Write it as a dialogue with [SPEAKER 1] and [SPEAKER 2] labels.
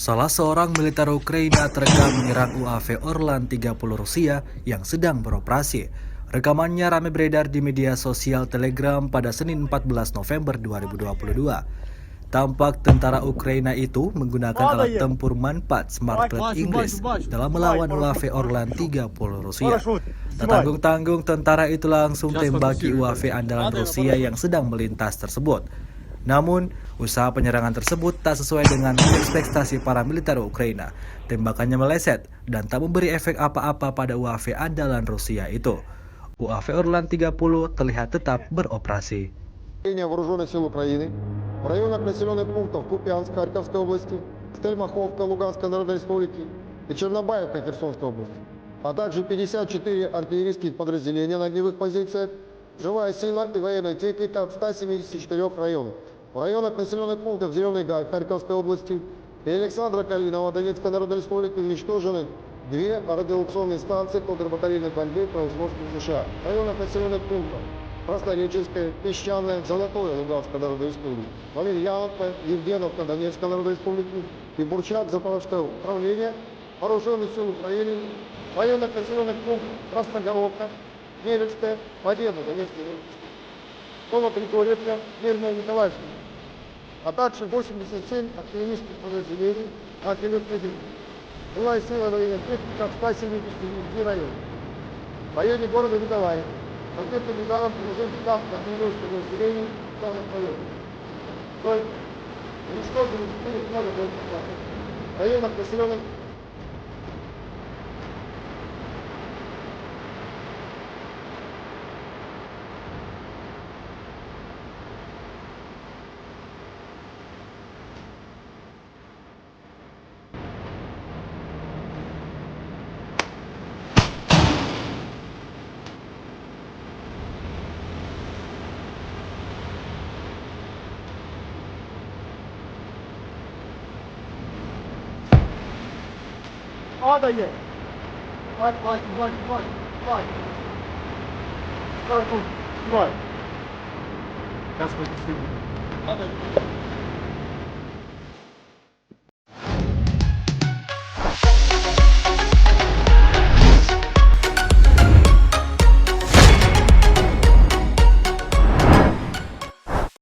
[SPEAKER 1] Salah seorang militer Ukraina terekam menyerang UAV Orlan 30 Rusia yang sedang beroperasi. Rekamannya ramai beredar di media sosial Telegram pada Senin 14 November 2022. Tampak tentara Ukraina itu menggunakan alat tempur Manpad Smartlet Inggris dalam melawan UAV Orlan 30 Rusia. Tak tanggung-tanggung tentara itu langsung tembaki UAV andalan Rusia yang sedang melintas tersebut. Namun, usaha penyerangan tersebut tak sesuai dengan ekspektasi para militer Ukraina. Tembakannya meleset dan tak memberi efek apa-apa pada UAV andalan Rusia itu. UAV Orlan 30 terlihat tetap beroperasi.
[SPEAKER 2] Вооруженных сил Украины в районах населенных пунктов Купянска Харьковской области, Стельмаховка Луганской Народной Республики и Чернобаевка Херсонской области, а также 54 артиллерийских подразделения на огневых позициях, живая сила и военная техника в 174 районах. В районах населенных пунктов Зеленый Гай Харьковской области и Александра Калинова Донецкой Народной Республики уничтожены две радиолокационные станции контрбатарейной борьбы производства США. В районах населенных пунктов Краснореченская, Песчаная, Золотое Луганской Народной Республики, Валерьяновка, Евгеновка Донецкой Народной Республики и Бурчак Запорожского управления Вооруженных сил Украины, военных населенных пунктов Красногоровка, Невельская, Победа Донецкой области, Ново-Григорьевка, Мирная Николаевская, а также 87 артиллерийских подразделений артиллерийских. Была сила военной техника в 179 районах. В районе города Николаев. Конкретным ударом положил штаб артиллерийских подразделений в данном районе. То есть уничтожили 4 много боеприпасов. В районах населенных падает. Хватит. Сейчас выпустим.